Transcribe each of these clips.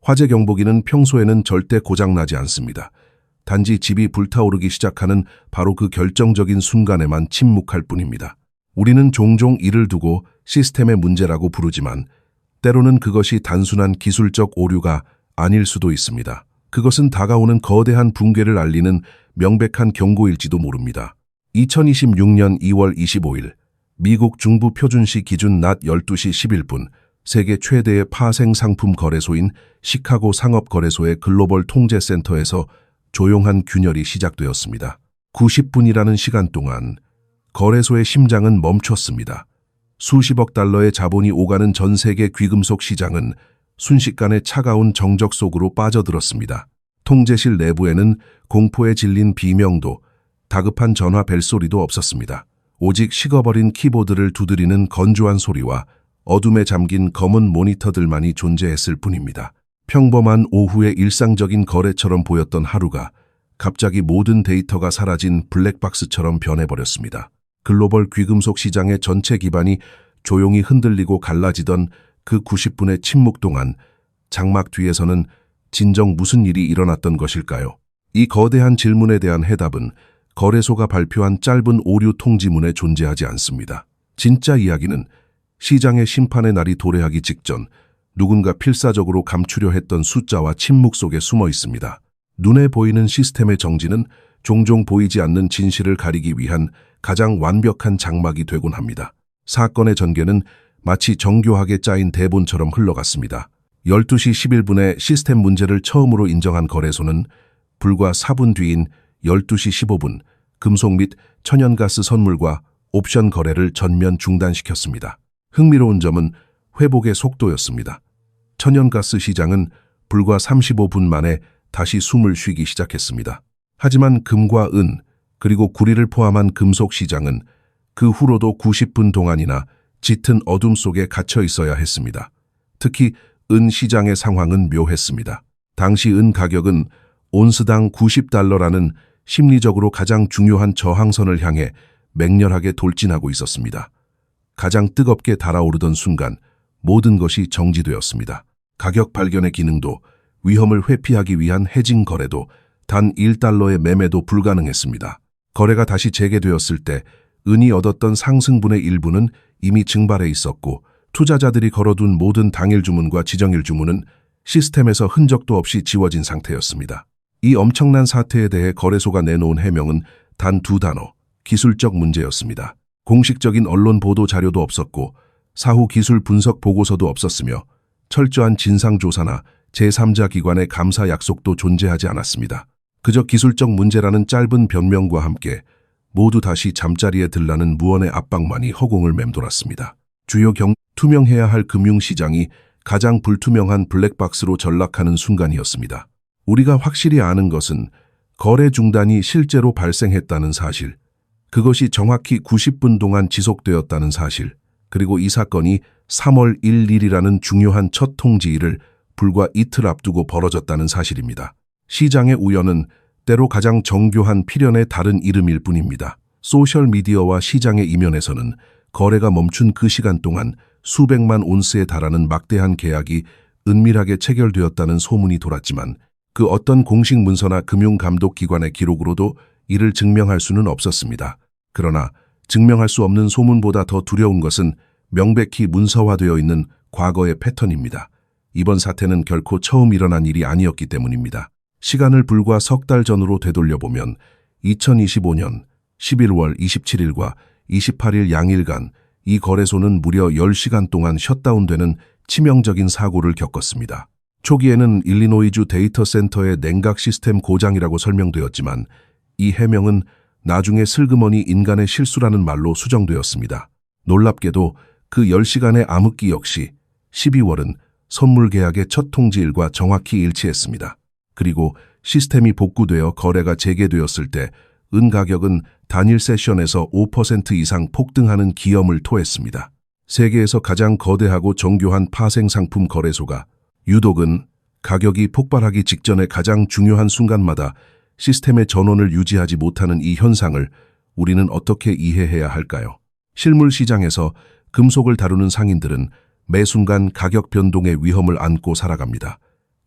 화재 경보기는 평소에는 절대 고장나지 않습니다. 단지 집이 불타오르기 시작하는 바로 그 결정적인 순간에만 침묵할 뿐입니다. 우리는 종종 이를 두고 시스템의 문제라고 부르지만 때로는 그것이 단순한 기술적 오류가 아닐 수도 있습니다. 그것은 다가오는 거대한 붕괴를 알리는 명백한 경고일지도 모릅니다. 2026년 2월 25일 미국 중부 표준시 기준 낮 12시 11분 세계 최대의 파생 상품 거래소인 시카고 상업거래소의 글로벌 통제센터에서 조용한 균열이 시작되었습니다. 90분이라는 시간 동안 거래소의 심장은 멈췄습니다. 수십억 달러의 자본이 오가는 전 세계 귀금속 시장은 순식간에 차가운 정적 속으로 빠져들었습니다. 통제실 내부에는 공포에 질린 비명도, 다급한 전화 벨소리도 없었습니다. 오직 식어버린 키보드를 두드리는 건조한 소리와 어둠에 잠긴 검은 모니터들만이 존재했을 뿐입니다. 평범한 오후의 일상적인 거래처럼 보였던 하루가 갑자기 모든 데이터가 사라진 블랙박스처럼 변해버렸습니다. 글로벌 귀금속 시장의 전체 기반이 조용히 흔들리고 갈라지던 그 90분의 침묵 동안 장막 뒤에서는 진정 무슨 일이 일어났던 것일까요? 이 거대한 질문에 대한 해답은 거래소가 발표한 짧은 오류 통지문에 존재하지 않습니다. 진짜 이야기는 시장의 심판의 날이 도래하기 직전 누군가 필사적으로 감추려 했던 숫자와 침묵 속에 숨어 있습니다. 눈에 보이는 시스템의 정지는 종종 보이지 않는 진실을 가리기 위한 가장 완벽한 장막이 되곤 합니다. 사건의 전개는 마치 정교하게 짜인 대본처럼 흘러갔습니다. 12시 11분에 시스템 문제를 처음으로 인정한 거래소는 불과 4분 뒤인 12시 15분 금속 및 천연가스 선물과 옵션 거래를 전면 중단시켰습니다. 흥미로운 점은 회복의 속도였습니다. 천연가스 시장은 불과 35분 만에 다시 숨을 쉬기 시작했습니다. 하지만 금과 은, 그리고 구리를 포함한 금속 시장은 그 후로도 90분 동안이나 짙은 어둠 속에 갇혀 있어야 했습니다. 특히 은 시장의 상황은 묘했습니다. 당시 은 가격은 온스당 90달러라는 심리적으로 가장 중요한 저항선을 향해 맹렬하게 돌진하고 있었습니다. 가장 뜨겁게 달아오르던 순간 모든 것이 정지되었습니다. 가격 발견의 기능도, 위험을 회피하기 위한 헤징 거래도, 단 1달러의 매매도 불가능했습니다. 거래가 다시 재개되었을 때 은이 얻었던 상승분의 일부는 이미 증발해 있었고 투자자들이 걸어둔 모든 당일 주문과 지정일 주문은 시스템에서 흔적도 없이 지워진 상태였습니다. 이 엄청난 사태에 대해 거래소가 내놓은 해명은 단 2단어, 기술적 문제였습니다. 공식적인 언론 보도 자료도 없었고 사후 기술 분석 보고서도 없었으며 철저한 진상조사나 제3자 기관의 감사 약속도 존재하지 않았습니다. 그저 기술적 문제라는 짧은 변명과 함께 모두 다시 잠자리에 들라는 무언의 압박만이 허공을 맴돌았습니다. 주요 투명해야 할 금융시장이 가장 불투명한 블랙박스로 전락하는 순간이었습니다. 우리가 확실히 아는 것은 거래 중단이 실제로 발생했다는 사실, 그것이 정확히 90분 동안 지속되었다는 사실, 그리고 이 사건이 3월 1일이라는 중요한 첫 통지일을 불과 이틀 앞두고 벌어졌다는 사실입니다. 시장의 우연은 때로 가장 정교한 필연의 다른 이름일 뿐입니다. 소셜미디어와 시장의 이면에서는 거래가 멈춘 그 시간 동안 수백만 온스에 달하는 막대한 계약이 은밀하게 체결되었다는 소문이 돌았지만 그 어떤 공식 문서나 금융감독기관의 기록으로도 이를 증명할 수는 없었습니다. 그러나 증명할 수 없는 소문보다 더 두려운 것은 명백히 문서화되어 있는 과거의 패턴입니다. 이번 사태는 결코 처음 일어난 일이 아니었기 때문입니다. 시간을 불과 석 달 전으로 되돌려보면 2025년 11월 27일과 28일 양일간 이 거래소는 무려 10시간 동안 셧다운되는 치명적인 사고를 겪었습니다. 초기에는 일리노이주 데이터 센터의 냉각 시스템 고장이라고 설명되었지만 이 해명은 나중에 슬그머니 인간의 실수라는 말로 수정되었습니다. 놀랍게도 그 10시간의 암흑기 역시 12월은 선물 계약의 첫 통지일과 정확히 일치했습니다. 그리고 시스템이 복구되어 거래가 재개되었을 때 은 가격은 단일 세션에서 5% 이상 폭등하는 기염을 토했습니다. 세계에서 가장 거대하고 정교한 파생 상품 거래소가 유독은 가격이 폭발하기 직전의 가장 중요한 순간마다 시스템의 전원을 유지하지 못하는 이 현상을 우리는 어떻게 이해해야 할까요? 실물 시장에서 금속을 다루는 상인들은 매 순간 가격 변동의 위험을 안고 살아갑니다.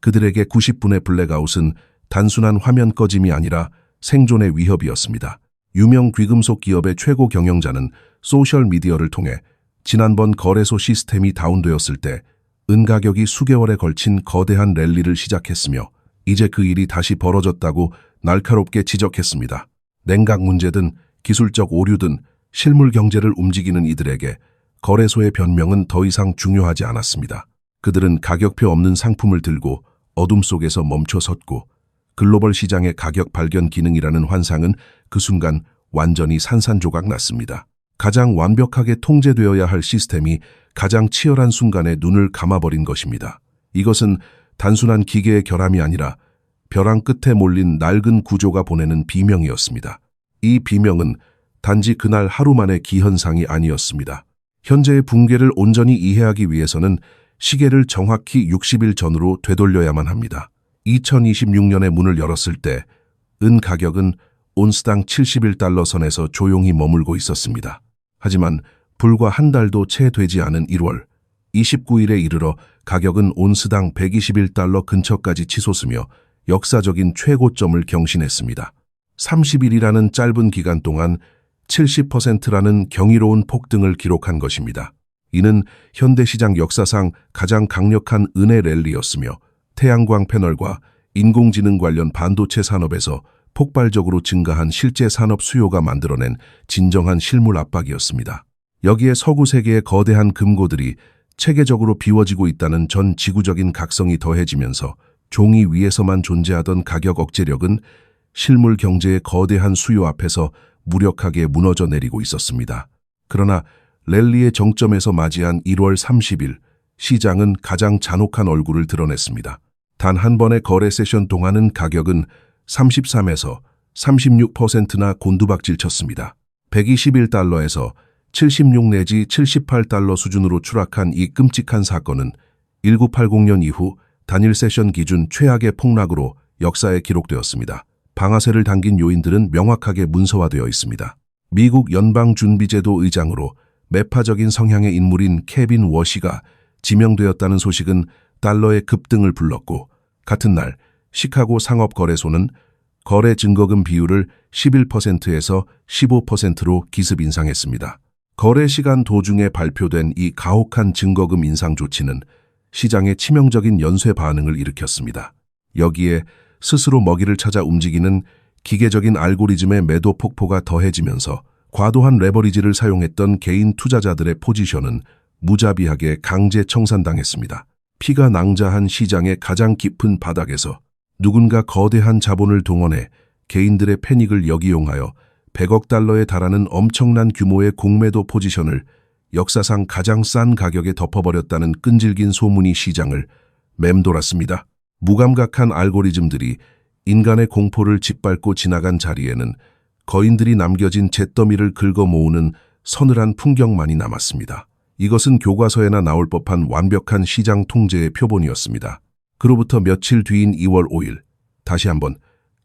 그들에게 90분의 블랙아웃은 단순한 화면 꺼짐이 아니라 생존의 위협이었습니다. 유명 귀금속 기업의 최고 경영자는 소셜미디어를 통해 지난번 거래소 시스템이 다운되었을 때 은 가격이 수개월에 걸친 거대한 랠리를 시작했으며 이제 그 일이 다시 벌어졌다고 날카롭게 지적했습니다. 냉각 문제든 기술적 오류든 실물 경제를 움직이는 이들에게 거래소의 변명은 더 이상 중요하지 않았습니다. 그들은 가격표 없는 상품을 들고 어둠 속에서 멈춰 섰고 글로벌 시장의 가격 발견 기능이라는 환상은 그 순간 완전히 산산조각 났습니다. 가장 완벽하게 통제되어야 할 시스템이 가장 치열한 순간에 눈을 감아버린 것입니다. 이것은 단순한 기계의 결함이 아니라 벼랑 끝에 몰린 낡은 구조가 보내는 비명이었습니다. 이 비명은 단지 그날 하루 만의 기현상이 아니었습니다. 현재의 붕괴를 온전히 이해하기 위해서는 시계를 정확히 60일 전으로 되돌려야만 합니다. 2026년에 문을 열었을 때 은 가격은 온스당 71달러 선에서 조용히 머물고 있었습니다. 하지만 불과 한 달도 채 되지 않은 1월 29일에 이르러 가격은 온스당 121달러 근처까지 치솟으며 역사적인 최고점을 경신했습니다. 30일이라는 짧은 기간 동안 70%라는 경이로운 폭등을 기록한 것입니다. 이는 현대시장 역사상 가장 강력한 은의 랠리였으며 태양광 패널과 인공지능 관련 반도체 산업에서 폭발적으로 증가한 실제 산업 수요가 만들어낸 진정한 실물 압박이었습니다. 여기에 서구 세계의 거대한 금고들이 체계적으로 비워지고 있다는 전 지구적인 각성이 더해지면서 종이 위에서만 존재하던 가격 억제력은 실물 경제의 거대한 수요 앞에서 무력하게 무너져 내리고 있었습니다. 그러나 랠리의 정점에서 맞이한 1월 30일, 시장은 가장 잔혹한 얼굴을 드러냈습니다. 단 한 번의 거래 세션 동안은 가격은 33에서 36%나 곤두박질 쳤습니다. 121달러에서 76 내지 78달러 수준으로 추락한 이 끔찍한 사건은 1980년 이후 단일 세션 기준 최악의 폭락으로 역사에 기록되었습니다. 방아쇠를 당긴 요인들은 명확하게 문서화되어 있습니다. 미국 연방준비제도 의장으로 매파적인 성향의 인물인 케빈 워시가 지명되었다는 소식은 달러의 급등을 불렀고 같은 날 시카고 상업거래소는 거래 증거금 비율을 11%에서 15%로 기습 인상했습니다. 거래 시간 도중에 발표된 이 가혹한 증거금 인상 조치는 시장에 치명적인 연쇄 반응을 일으켰습니다. 여기에 스스로 먹이를 찾아 움직이는 기계적인 알고리즘의 매도 폭포가 더해지면서 과도한 레버리지를 사용했던 개인 투자자들의 포지션은 무자비하게 강제 청산당했습니다. 피가 낭자한 시장의 가장 깊은 바닥에서 누군가 거대한 자본을 동원해 개인들의 패닉을 역이용하여 100억 달러에 달하는 엄청난 규모의 공매도 포지션을 역사상 가장 싼 가격에 덮어버렸다는 끈질긴 소문이 시장을 맴돌았습니다. 무감각한 알고리즘들이 인간의 공포를 짓밟고 지나간 자리에는 거인들이 남겨진 잿더미를 긁어 모으는 서늘한 풍경만이 남았습니다. 이것은 교과서에나 나올 법한 완벽한 시장 통제의 표본이었습니다. 그로부터 며칠 뒤인 2월 5일, 다시 한번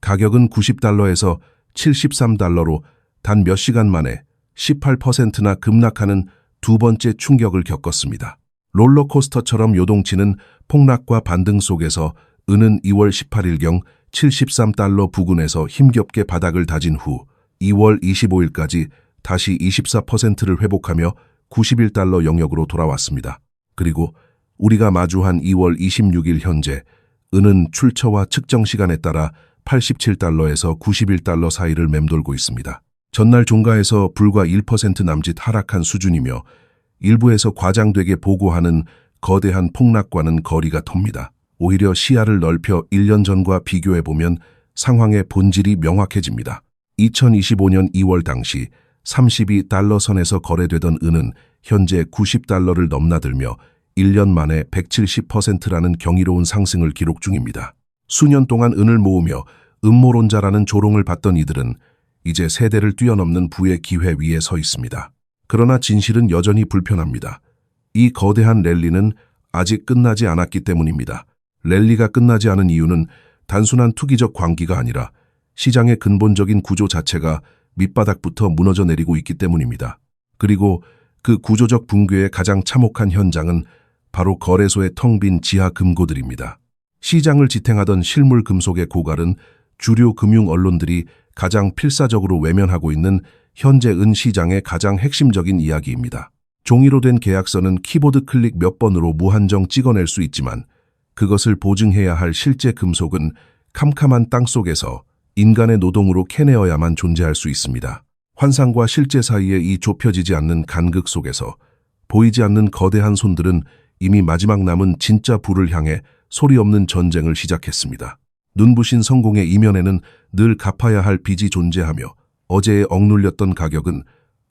가격은 90달러에서 73달러로 단 몇 시간 만에 18%나 급락하는 두 번째 충격을 겪었습니다. 롤러코스터처럼 요동치는 폭락과 반등 속에서 은은 2월 18일경 73달러 부근에서 힘겹게 바닥을 다진 후 2월 25일까지 다시 24%를 회복하며 91달러 영역으로 돌아왔습니다. 그리고 우리가 마주한 2월 26일 현재 은은 출처와 측정 시간에 따라 87달러에서 91달러 사이를 맴돌고 있습니다. 전날 종가에서 불과 1% 남짓 하락한 수준이며 일부에서 과장되게 보고하는 거대한 폭락과는 거리가 멉니다. 오히려 시야를 넓혀 1년 전과 비교해보면 상황의 본질이 명확해집니다. 2025년 2월 당시 32달러 선에서 거래되던 은은 현재 90달러를 넘나들며 1년 만에 170%라는 경이로운 상승을 기록 중입니다. 수년 동안 은을 모으며 음모론자라는 조롱을 받던 이들은 이제 세대를 뛰어넘는 부의 기회 위에 서 있습니다. 그러나 진실은 여전히 불편합니다. 이 거대한 랠리는 아직 끝나지 않았기 때문입니다. 랠리가 끝나지 않은 이유는 단순한 투기적 광기가 아니라 시장의 근본적인 구조 자체가 밑바닥부터 무너져 내리고 있기 때문입니다. 그리고 그 구조적 붕괴의 가장 참혹한 현장은 바로 거래소의 텅 빈 지하 금고들입니다. 시장을 지탱하던 실물 금속의 고갈은 주류 금융 언론들이 가장 필사적으로 외면하고 있는 현재 은 시장의 가장 핵심적인 이야기입니다. 종이로 된 계약서는 키보드 클릭 몇 번으로 무한정 찍어낼 수 있지만 그것을 보증해야 할 실제 금속은 캄캄한 땅 속에서 인간의 노동으로 캐내어야만 존재할 수 있습니다. 환상과 실제 사이에 이 좁혀지지 않는 간극 속에서 보이지 않는 거대한 손들은 이미 마지막 남은 진짜 부를 향해 소리 없는 전쟁을 시작했습니다. 눈부신 성공의 이면에는 늘 갚아야 할 빚이 존재하며 어제의 억눌렸던 가격은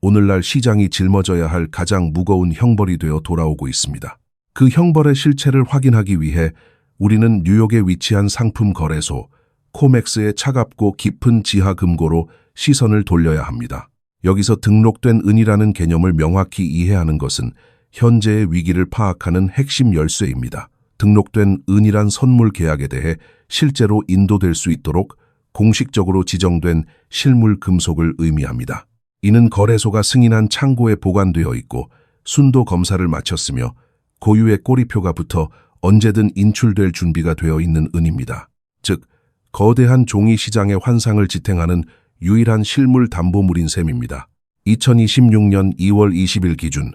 오늘날 시장이 짊어져야 할 가장 무거운 형벌이 되어 돌아오고 있습니다. 그 형벌의 실체를 확인하기 위해 우리는 뉴욕에 위치한 상품 거래소 코맥스의 차갑고 깊은 지하 금고로 시선을 돌려야 합니다. 여기서 등록된 은이라는 개념을 명확히 이해하는 것은 현재의 위기를 파악하는 핵심 열쇠입니다. 등록된 은이란 선물 계약에 대해 실제로 인도될 수 있도록 공식적으로 지정된 실물 금속을 의미합니다. 이는 거래소가 승인한 창고에 보관되어 있고 순도 검사를 마쳤으며 고유의 꼬리표가 붙어 언제든 인출될 준비가 되어 있는 은입니다. 즉, 거대한 종이 시장의 환상을 지탱하는 유일한 실물 담보물인 셈입니다. 2026년 2월 20일 기준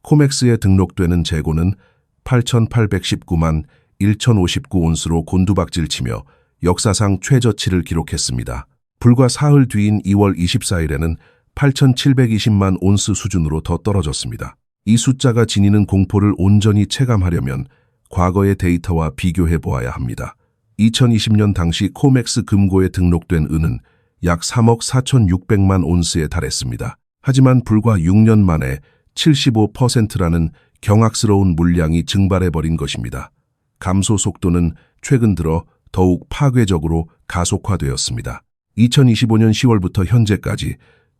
코맥스에 등록되는 재고는 8,819만 1,059온스로 곤두박질치며 역사상 최저치를 기록했습니다. 불과 사흘 뒤인 2월 24일에는 8,720만 온스 수준으로 더 떨어졌습니다. 이 숫자가 지니는 공포를 온전히 체감하려면 과거의 데이터와 비교해 보아야 합니다. 2020년 당시 코맥스 금고에 등록된 은은 약 3억 4,600만 온스에 달했습니다. 하지만 불과 6년 만에 75%라는 경악스러운 물량이 증발해버린 것입니다. 감소 속도는 최근 들어 더욱 파괴적으로 가속화되었습니다. 2025년 10월부터 현재까지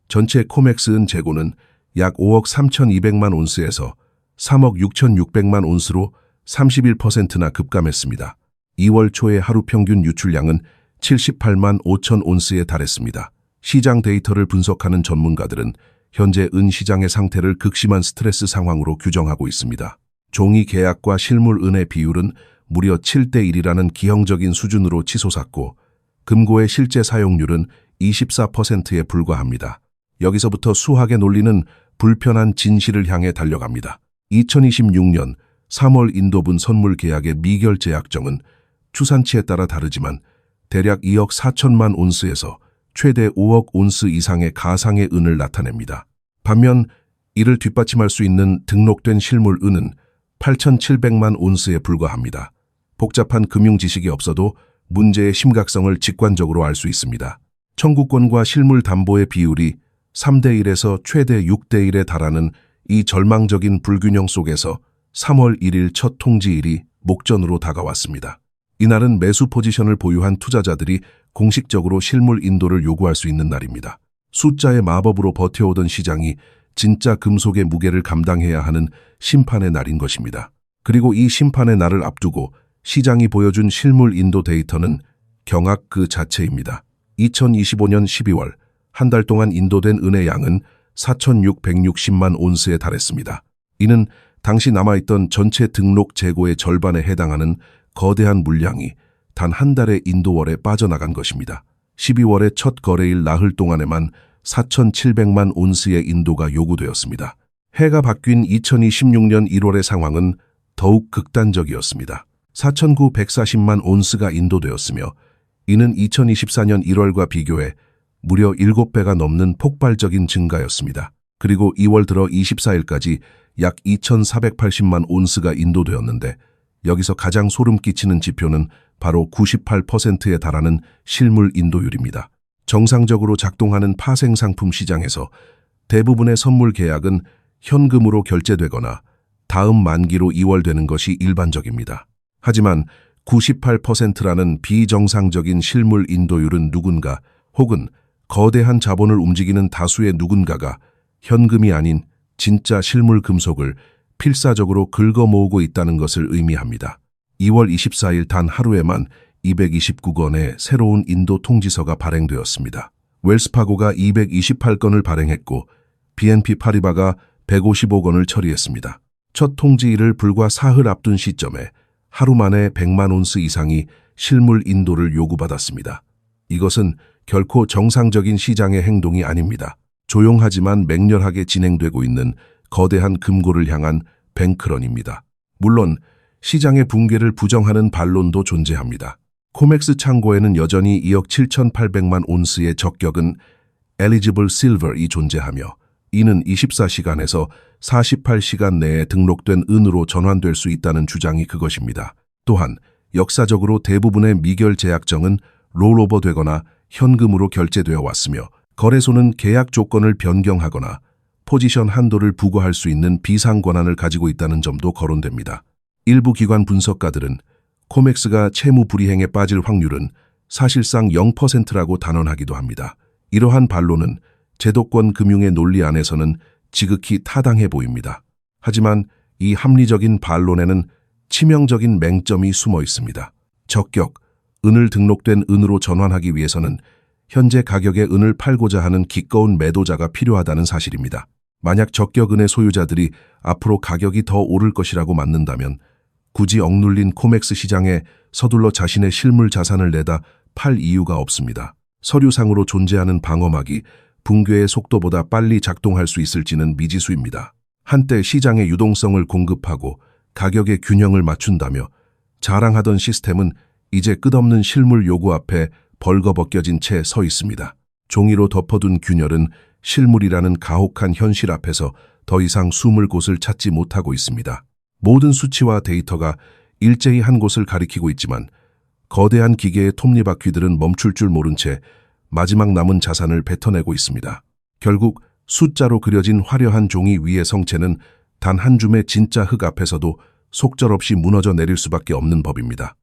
전체 코맥스 은 재고는 약 5억 3,200만 온스에서 3억 6,600만 온스로 31%나 급감했습니다. 2월 초의 하루 평균 유출량은 78만 5천 온스에 달했습니다. 시장 데이터를 분석하는 전문가들은 현재 은 시장의 상태를 극심한 스트레스 상황으로 규정하고 있습니다. 종이 계약과 실물 은의 비율은 무려 7대1이라는 기형적인 수준으로 치솟았고 금고의 실제 사용률은 24%에 불과합니다. 여기서부터 수학의 논리는 불편한 진실을 향해 달려갑니다. 2026년 3월 인도분 선물 계약의 미결제 약정은 추산치에 따라 다르지만 대략 2억 4천만 온스에서 최대 5억 온스 이상의 가상의 은을 나타냅니다. 반면 이를 뒷받침할 수 있는 등록된 실물 은은 8,700만 온스에 불과합니다. 복잡한 금융 지식이 없어도 문제의 심각성을 직관적으로 알 수 있습니다. 청구권과 실물 담보의 비율이 3대1에서 최대 6대1에 달하는 이 절망적인 불균형 속에서 3월 1일 첫 통지일이 목전으로 다가왔습니다. 이날은 매수 포지션을 보유한 투자자들이 공식적으로 실물 인도를 요구할 수 있는 날입니다. 숫자의 마법으로 버텨오던 시장이 진짜 금속의 무게를 감당해야 하는 심판의 날인 것입니다. 그리고 이 심판의 날을 앞두고 시장이 보여준 실물 인도 데이터는 경악 그 자체입니다. 2025년 12월 한 달 동안 인도된 은의 양은 4,660만 온스에 달했습니다. 이는 당시 남아있던 전체 등록 재고의 절반에 해당하는 거대한 물량이 단 한 달의 인도월에 빠져나간 것입니다. 12월의 첫 거래일 나흘 동안에만 4,700만 온스의 인도가 요구되었습니다. 해가 바뀐 2026년 1월의 상황은 더욱 극단적이었습니다. 4,940만 온스가 인도되었으며 이는 2024년 1월과 비교해 무려 7배가 넘는 폭발적인 증가였습니다. 그리고 2월 들어 24일까지 약 2,480만 온스가 인도되었는데 여기서 가장 소름 끼치는 지표는 바로 98%에 달하는 실물 인도율입니다. 정상적으로 작동하는 파생상품 시장에서 대부분의 선물 계약은 현금으로 결제되거나 다음 만기로 이월되는 것이 일반적입니다. 하지만 98%라는 비정상적인 실물 인도율은 누군가 혹은 거대한 자본을 움직이는 다수의 누군가가 현금이 아닌 진짜 실물 금속을 필사적으로 긁어모으고 있다는 것을 의미합니다. 2월 24일 단 하루에만 229건의 새로운 인도 통지서가 발행되었습니다. 웰스파고가 228건을 발행했고 BNP 파리바가 155건을 처리했습니다. 첫 통지일을 불과 사흘 앞둔 시점에 하루 만에 100만 온스 이상이 실물 인도를 요구받았습니다. 이것은 결코 정상적인 시장의 행동이 아닙니다. 조용하지만 맹렬하게 진행되고 있는 거대한 금고를 향한 뱅크런입니다. 물론 시장의 붕괴를 부정하는 반론도 존재합니다. 코맥스 창고에는 여전히 2억 7,800만 온스의 적격은 Eligible Silver이 존재하며 이는 24시간에서 48시간 내에 등록된 은으로 전환될 수 있다는 주장이 그것입니다. 또한 역사적으로 대부분의 미결 제약정은 롤오버되거나 현금으로 결제되어 왔으며 거래소는 계약 조건을 변경하거나 포지션 한도를 부과할 수 있는 비상 권한을 가지고 있다는 점도 거론됩니다. 일부 기관 분석가들은 코맥스가 채무 불이행에 빠질 확률은 사실상 0%라고 단언하기도 합니다. 이러한 반론은 제도권 금융의 논리 안에서는 지극히 타당해 보입니다. 하지만 이 합리적인 반론에는 치명적인 맹점이 숨어 있습니다. 적격, 은을 등록된 은으로 전환하기 위해서는 현재 가격의 은을 팔고자 하는 기꺼운 매도자가 필요하다는 사실입니다. 만약 적격은의 소유자들이 앞으로 가격이 더 오를 것이라고 맞는다면 굳이 억눌린 코맥스 시장에 서둘러 자신의 실물 자산을 내다 팔 이유가 없습니다. 서류상으로 존재하는 방어막이 붕괴의 속도보다 빨리 작동할 수 있을지는 미지수입니다. 한때 시장의 유동성을 공급하고 가격의 균형을 맞춘다며 자랑하던 시스템은 이제 끝없는 실물 요구 앞에 벌거벗겨진 채 서 있습니다. 종이로 덮어둔 균열은 실물이라는 가혹한 현실 앞에서 더 이상 숨을 곳을 찾지 못하고 있습니다. 모든 수치와 데이터가 일제히 한 곳을 가리키고 있지만 거대한 기계의 톱니바퀴들은 멈출 줄 모른 채 마지막 남은 자산을 뱉어내고 있습니다. 결국 숫자로 그려진 화려한 종이 위의 성체는 단 한 줌의 진짜 흙 앞에서도 속절없이 무너져 내릴 수밖에 없는 법입니다.